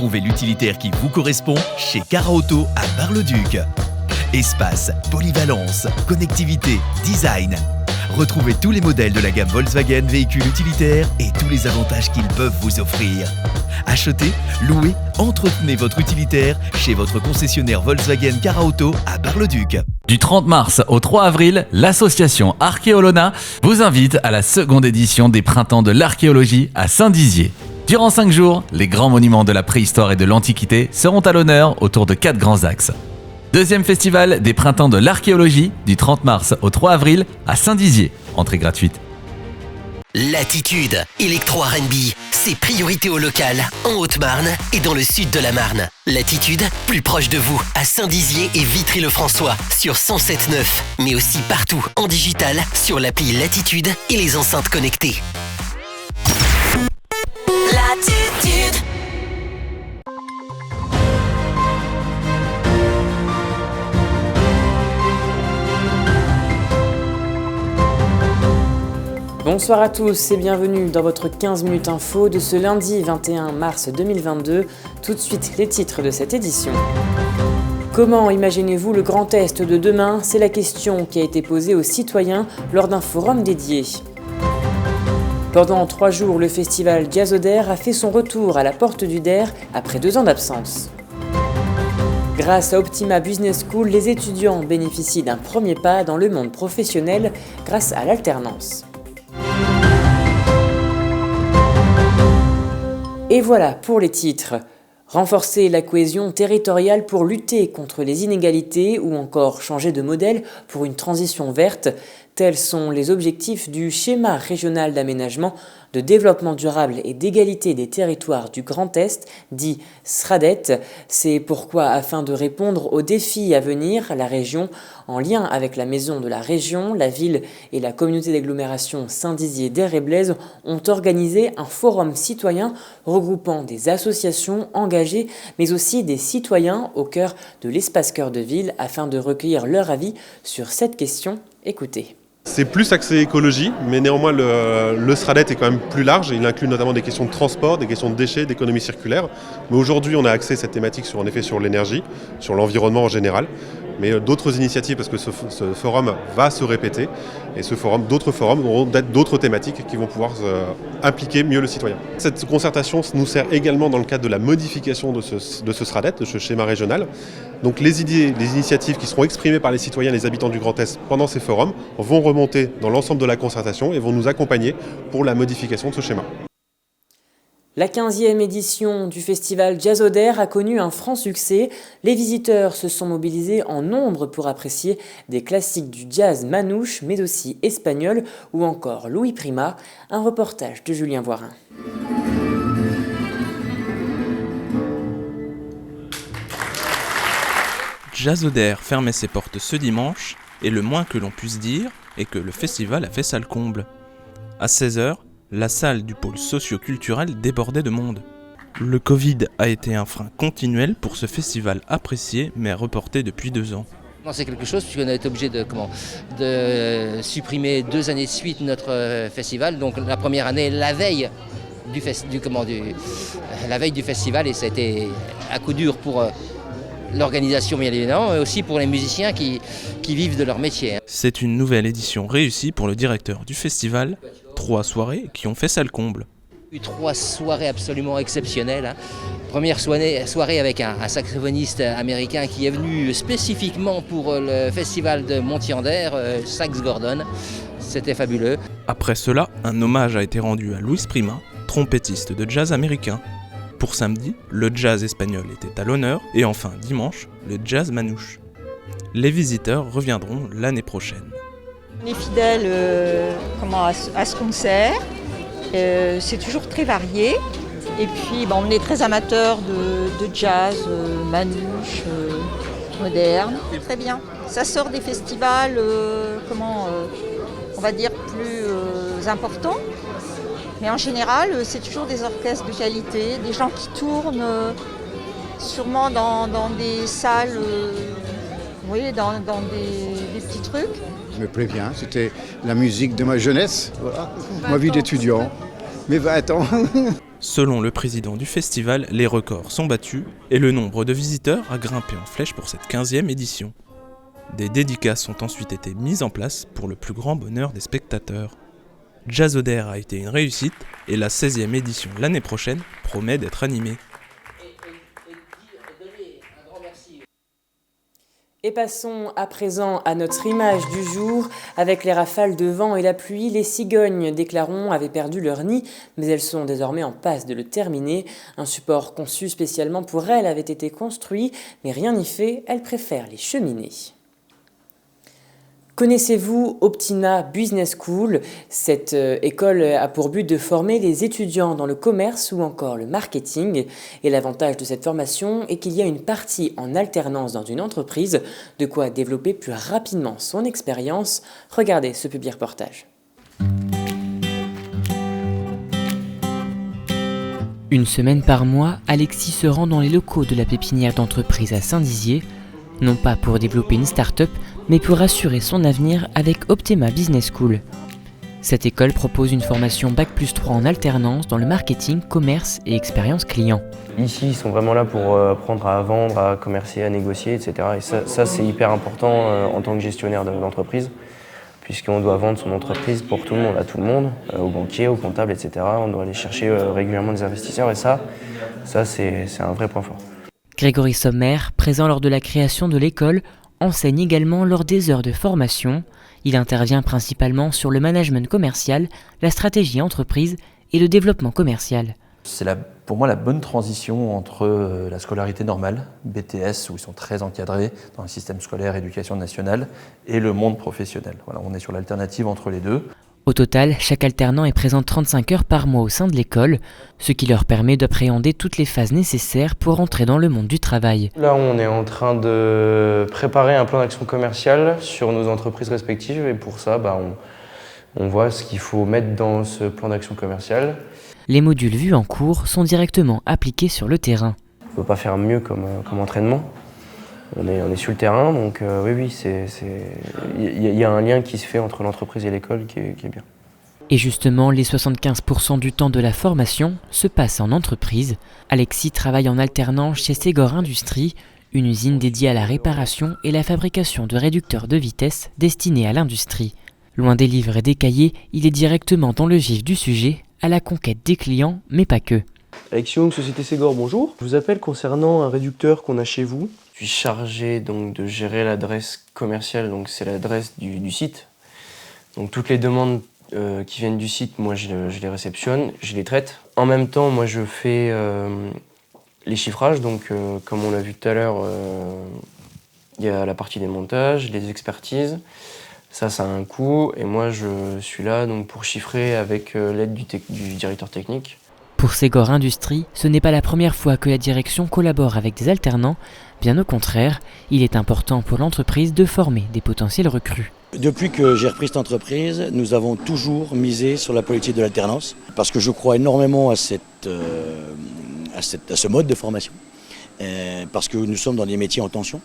Trouvez l'utilitaire qui vous correspond chez Cara Auto à Bar-le-Duc. Espace, polyvalence, connectivité, design. Retrouvez tous les modèles de la gamme Volkswagen véhicules utilitaires et tous les avantages qu'ils peuvent vous offrir. Achetez, louez, entretenez votre utilitaire chez votre concessionnaire Volkswagen Cara Auto à Bar-le-Duc. Du 30 mars au 3 avril, l'association Archéolona vous invite à la seconde édition des Printemps de l'archéologie à Saint-Dizier. Durant 5 jours, les grands monuments de la préhistoire et de l'Antiquité seront à l'honneur autour de 4 grands axes. Deuxième festival des Printemps de l'archéologie du 30 mars au 3 avril à Saint-Dizier. Entrée gratuite. Latitude, électro R&B, c'est priorité au local, en Haute-Marne et dans le sud de la Marne. Latitude, plus proche de vous, à Saint-Dizier et Vitry-le-François, sur 107.9, mais aussi partout en digital, sur l'appli Latitude et les enceintes connectées. Latitude. Bonsoir à tous et bienvenue dans votre 15 minutes info de ce lundi 21 mars 2022. Tout de suite les titres de cette édition. Comment imaginez-vous le Grand Est de demain ? C'est la question qui a été posée aux citoyens lors d'un forum dédié. Pendant 3 jours, le festival Jazzod'Air a fait son retour à la porte du DER après 2 ans d'absence. Grâce à Optima Business School, les étudiants bénéficient d'un premier pas dans le monde professionnel grâce à l'alternance. Et voilà pour les titres. Renforcer la cohésion territoriale pour lutter contre les inégalités ou encore changer de modèle pour une transition verte, tels sont les objectifs du schéma régional d'aménagement, de développement durable et d'égalité des territoires du Grand Est, dit SRADET. C'est pourquoi, afin de répondre aux défis à venir, la région, en lien avec la Maison de la Région, la ville et la communauté d'agglomération Saint-Dizier-d'Air-et-Blaise, ont organisé un forum citoyen regroupant des associations engagées, mais aussi des citoyens au cœur de l'espace cœur de ville, afin de recueillir leur avis sur cette question. Écoutez. C'est plus axé écologie, mais néanmoins le SRADET est quand même plus large. Il inclut notamment des questions de transport, des questions de déchets, d'économie circulaire. Mais aujourd'hui, on a axé cette thématique sur l'énergie, sur l'environnement en général. Mais d'autres initiatives, parce que ce forum va se répéter, et d'autres forums auront d'autres thématiques qui vont pouvoir impliquer mieux le citoyen. Cette concertation nous sert également dans le cadre de la modification de ce SRADET, de ce schéma régional. Donc les idées, les initiatives qui seront exprimées par les citoyens et les habitants du Grand Est pendant ces forums vont remonter dans l'ensemble de la concertation et vont nous accompagner pour la modification de ce schéma. La 15e édition du festival Jazzod'Air a connu un franc succès. Les visiteurs se sont mobilisés en nombre pour apprécier des classiques du jazz manouche, mais aussi espagnol, ou encore Louis Prima. Un reportage de Julien Voirin. Jazzod'Air fermait ses portes ce dimanche, et le moins que l'on puisse dire est que le festival a fait salle comble. À 16h, la salle du pôle socio-culturel débordait de monde. Le Covid a été un frein continuel pour ce festival apprécié mais reporté depuis 2 ans. C'est quelque chose puisqu'on a été obligé de supprimer 2 années de suite notre festival. Donc la première année, la veille du festival, et ça a été à coup dur pour l'organisation bien évidemment, mais aussi pour les musiciens qui vivent de leur métier. C'est une nouvelle édition réussie pour le directeur du festival. 3 soirées qui ont fait salle comble. 3 soirées absolument exceptionnelles. Première soirée avec un saxophoniste américain qui est venu spécifiquement pour le festival de Montyander, Sax Gordon. C'était fabuleux. Après cela, un hommage a été rendu à Louis Prima, trompettiste de jazz américain. Pour samedi, le jazz espagnol était à l'honneur et enfin dimanche, le jazz manouche. Les visiteurs reviendront l'année prochaine. On est fidèles à ce concert, c'est toujours très varié et puis on est très amateurs de jazz, manouche, moderne. Très bien, ça sort des festivals on va dire plus importants, mais en général c'est toujours des orchestres de qualité, des gens qui tournent sûrement dans des salles, dans des petits trucs. Ça me plaît bien, c'était la musique de ma jeunesse, voilà. Ma vie d'étudiant, mes 20 ans. Selon le président du festival, les records sont battus et le nombre de visiteurs a grimpé en flèche pour cette 15e édition. Des dédicaces ont ensuite été mises en place pour le plus grand bonheur des spectateurs. Jazzodère a été une réussite et la 16e édition l'année prochaine promet d'être animée. Et passons à présent à notre image du jour. Avec les rafales de vent et la pluie, les cigognes d'Éclaron avaient perdu leur nid, mais elles sont désormais en passe de le terminer. Un support conçu spécialement pour elles avait été construit, mais rien n'y fait, elles préfèrent les cheminées. Connaissez-vous Optina Business School? Cette école a pour but de former les étudiants dans le commerce ou encore le marketing. Et l'avantage de cette formation est qu'il y a une partie en alternance dans une entreprise, de quoi développer plus rapidement son expérience. Regardez ce publi-reportage. Une semaine par mois, Alexis se rend dans les locaux de la pépinière d'entreprise à Saint-Dizier, non pas pour développer une start-up, mais pour assurer son avenir avec Optima Business School. Cette école propose une formation Bac+3 en alternance dans le marketing, commerce et expérience client. Ici, ils sont vraiment là pour apprendre à vendre, à commercer, à négocier, etc. Et ça c'est hyper important en tant que gestionnaire d'entreprise, puisqu'on doit vendre son entreprise pour tout le monde, à tout le monde, aux banquiers, aux comptables, etc. On doit aller chercher régulièrement des investisseurs et ça c'est un vrai point fort. Grégory Sommer, présent lors de la création de l'école, enseigne également lors des heures de formation. Il intervient principalement sur le management commercial, la stratégie entreprise et le développement commercial. C'est pour moi la bonne transition entre la scolarité normale, BTS, où ils sont très encadrés dans le système scolaire, éducation nationale, et le monde professionnel. Voilà, on est sur l'alternative entre les deux. Au total, chaque alternant est présent 35 heures par mois au sein de l'école, ce qui leur permet d'appréhender toutes les phases nécessaires pour entrer dans le monde du travail. Là, on est en train de préparer un plan d'action commerciale sur nos entreprises respectives et pour ça, on voit ce qu'il faut mettre dans ce plan d'action commercial. Les modules vus en cours sont directement appliqués sur le terrain. On ne peut pas faire mieux comme entraînement. On est sur le terrain, donc oui, il y a un lien qui se fait entre l'entreprise et l'école qui est bien. Et justement, les 75% du temps de la formation se passent en entreprise. Alexis travaille en alternance chez Ségor Industries, une usine dédiée à la réparation et la fabrication de réducteurs de vitesse destinés à l'industrie. Loin des livres et des cahiers, il est directement dans le vif du sujet, à la conquête des clients, mais pas que. Alexis Young, Société Ségor, bonjour. Je vous appelle concernant un réducteur qu'on a chez vous. Je suis chargé donc de gérer l'adresse commerciale, donc c'est l'adresse du site. Donc toutes les demandes qui viennent du site, moi je les réceptionne, je les traite. En même temps, moi je fais les chiffrages, donc comme on l'a vu tout à l'heure, il y a la partie des montages, les expertises. Ça a un coût et moi je suis là donc, pour chiffrer avec l'aide du directeur technique. Pour Ségor Industries, ce n'est pas la première fois que la direction collabore avec des alternants. Bien au contraire, il est important pour l'entreprise de former des potentiels recrues. Depuis que j'ai repris cette entreprise, nous avons toujours misé sur la politique de l'alternance parce que je crois énormément à ce mode de formation. Parce que nous sommes dans des métiers en tension,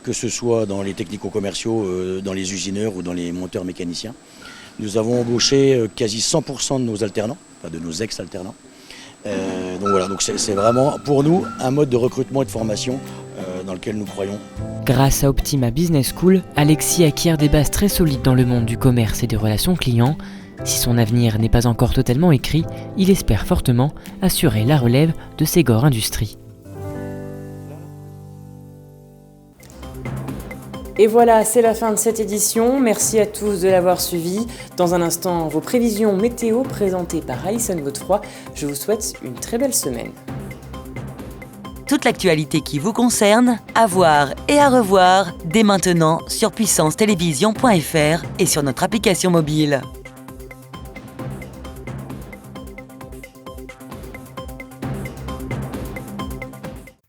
que ce soit dans les technico-commerciaux, dans les usineurs ou dans les monteurs mécaniciens. Nous avons embauché quasi 100% de nos alternants, enfin de nos ex-alternants. Donc voilà, donc c'est vraiment pour nous un mode de recrutement et de formation dans lequel nous croyons. Grâce à Optima Business School, Alexis acquiert des bases très solides dans le monde du commerce et des relations clients. Si son avenir n'est pas encore totalement écrit, il espère fortement assurer la relève de Ségor Industries. Et voilà, c'est la fin de cette édition. Merci à tous de l'avoir suivi. Dans un instant, vos prévisions météo présentées par Alison Godefroy. Je vous souhaite une très belle semaine. Toute l'actualité qui vous concerne, à voir et à revoir dès maintenant sur puissancetélévision.fr et sur notre application mobile.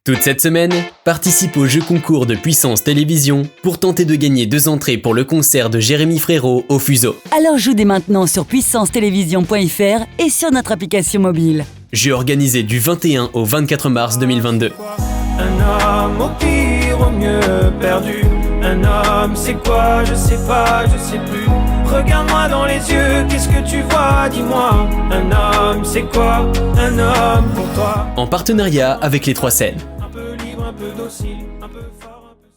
Toute cette semaine, participe au jeu concours de Puissance Télévision pour tenter de gagner 2 entrées pour le concert de Jérémy Frérot au Fuseau. Alors joue dès maintenant sur puissancetélévision.fr et sur notre application mobile. Jeu organisé du 21 au 24 mars 2022. Un homme au pire, au mieux perdu. Un homme, c'est quoi? Je sais pas, je sais plus. Regarde-moi dans les yeux, qu'est-ce que tu vois, dis-moi. Un homme, c'est quoi un homme pour toi? En partenariat avec les 3 scènes. Un peu libre, un peu docile, un peu fort, un peu...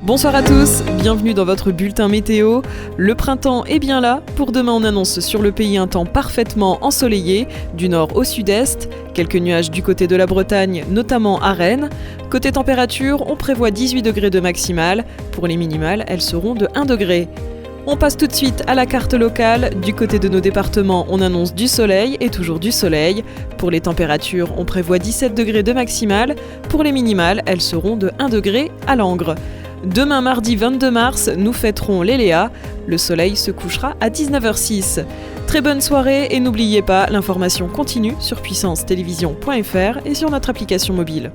Bonsoir à tous, bienvenue dans votre bulletin météo. Le printemps est bien là. Pour demain, on annonce sur le pays un temps parfaitement ensoleillé, du nord au sud-est. Quelques nuages du côté de la Bretagne, notamment à Rennes. Côté température, on prévoit 18 degrés de maximale. Pour les minimales, elles seront de 1 degré. On passe tout de suite à la carte locale. Du côté de nos départements, on annonce du soleil et toujours du soleil. Pour les températures, on prévoit 17 degrés de maximale. Pour les minimales, elles seront de 1 degré à Langres. Demain mardi 22 mars, nous fêterons les Léa. Le soleil se couchera à 19h06. Très bonne soirée et n'oubliez pas, l'information continue sur puissancetélévision.fr et sur notre application mobile.